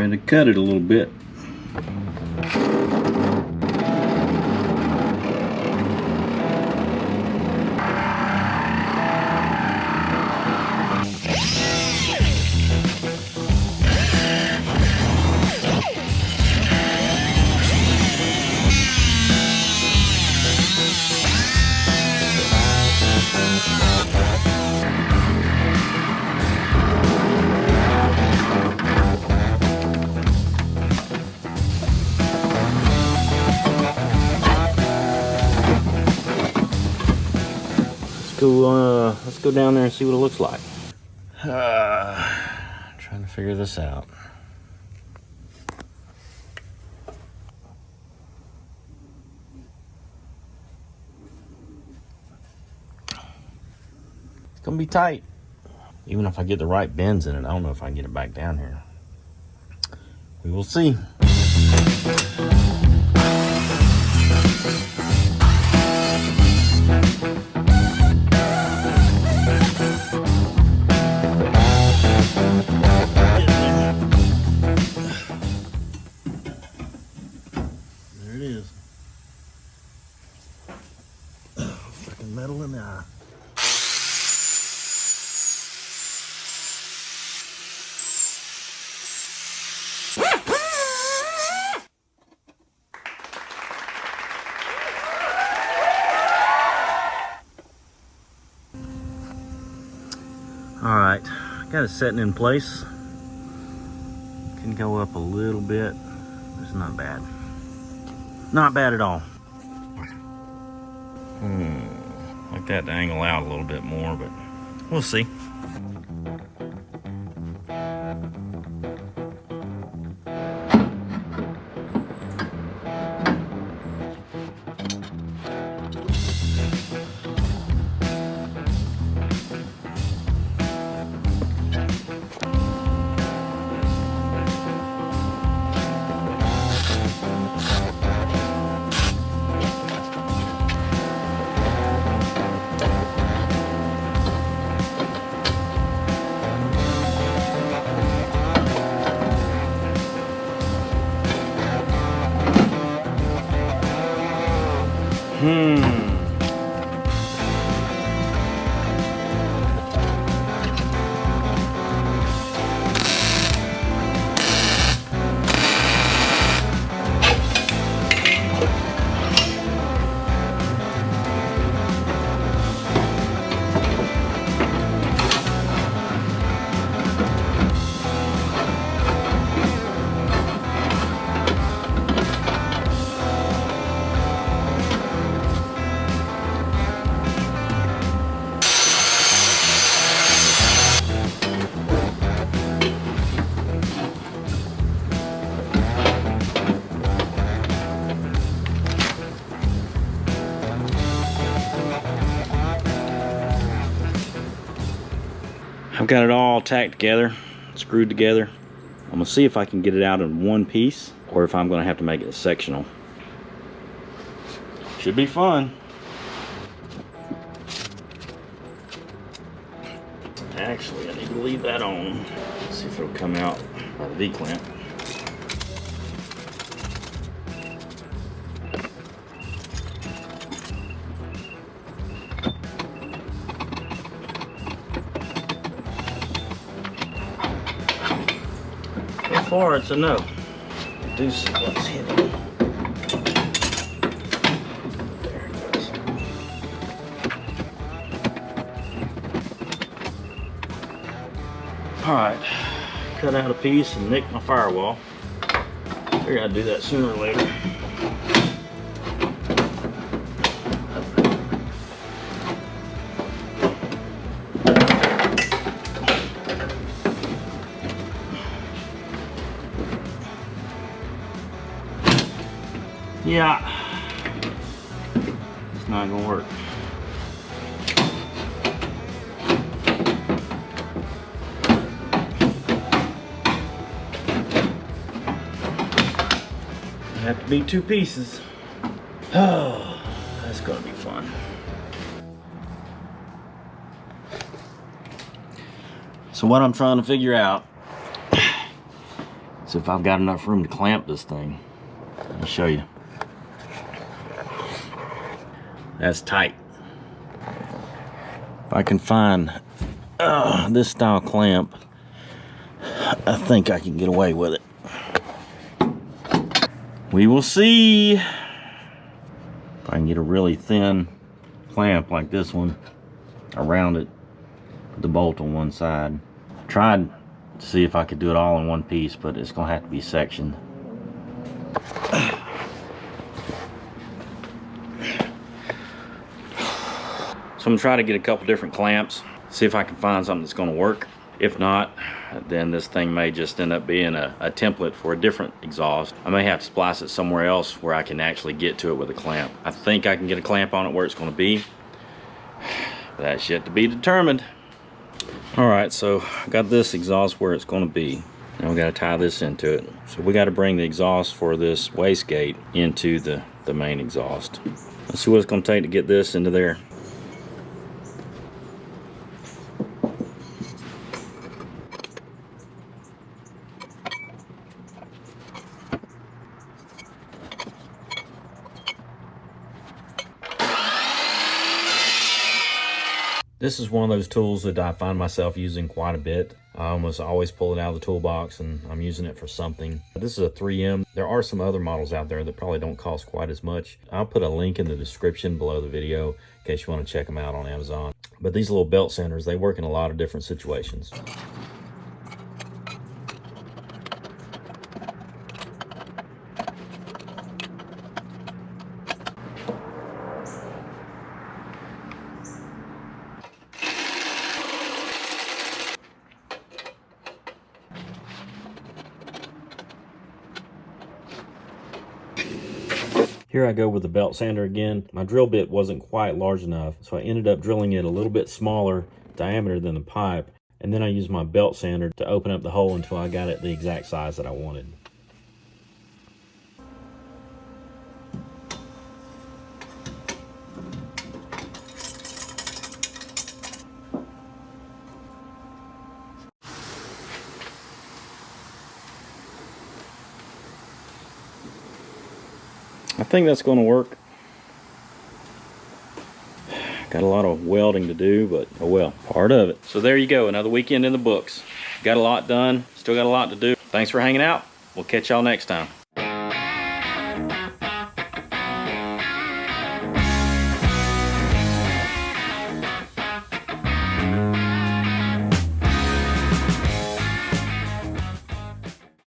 Trying to cut it a little bit. Let's go down there and see what it looks like. Trying to figure this out. It's gonna be tight. Even if I get the right bends in it, I don't know if I can get it back down here. We will see. There it is. Freaking metal in the eye. All right, got it setting in place. Can go up a little bit. It's not bad. Not bad at all. Like that to angle out a little bit more, but we'll see. I've got it all tacked together, screwed together. I'm gonna see if I can get it out in one piece or if I'm gonna have to make it sectional. Should be fun. Actually, I need to leave that on. See if it'll come out by the V-clamp. So far, it's a no. I do see what's hidden. There it goes. Alright, cut out a piece and nicked my firewall. Figured I'd do that sooner or later. Yeah, it's not gonna work. Have to be two pieces. Oh, that's gonna be fun. So what I'm trying to figure out See if I've got enough room to clamp this thing. Let me show you. That's tight. If I can find this style clamp, I think I can get away with it. We will see. If I can get a really thin clamp like this one around it, put the bolt on one side. Tried to see if I could do it all in one piece, but it's gonna have to be sectioned. So I'm gonna try to get a couple different clamps, see if I can find something that's gonna work. If not, then this thing may just end up being a template for a different exhaust. I may have to splice it somewhere else where I can actually get to it with a clamp. I think I can get a clamp on it where it's gonna be. That's yet to be determined. All right, so I got this exhaust where it's gonna be. Now we gotta tie this into it. So we gotta bring the exhaust for this wastegate into the main exhaust. Let's see what it's gonna take to get this into there. This is one of those tools that I find myself using quite a bit. I almost always pull it out of the toolbox and I'm using it for something. This is a 3M. There are some other models out there that probably don't cost quite as much. I'll put a link in the description below the video in case you want to check them out on Amazon. But these little belt centers, they work in a lot of different situations. Here I go with the belt sander again. My drill bit wasn't quite large enough, so I ended up drilling it a little bit smaller diameter than the pipe, and then I used my belt sander to open up the hole until I got it the exact size that I wanted. I think that's going to work. Got a lot of welding to do, but oh well, part of it. So there you go, another weekend in the books. Got a lot done, still got a lot to do. Thanks for hanging out. We'll catch y'all next time.